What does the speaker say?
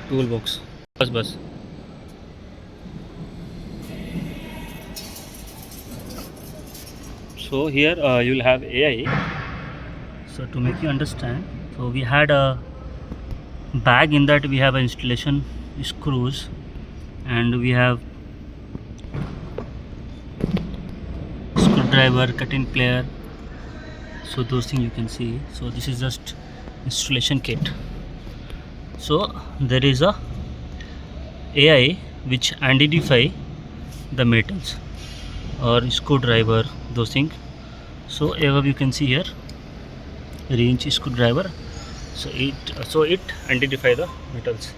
toolbox. Bus. So here you'll have AI. So to make you understand, so we had a bag, in that we have an installation screws, and we have screwdriver, cutting plier. So those things you can see. So this is just installation kit. So there is a AI which identify the metals or screwdriver, those things. So you can see here range screwdriver. So it identify the metals.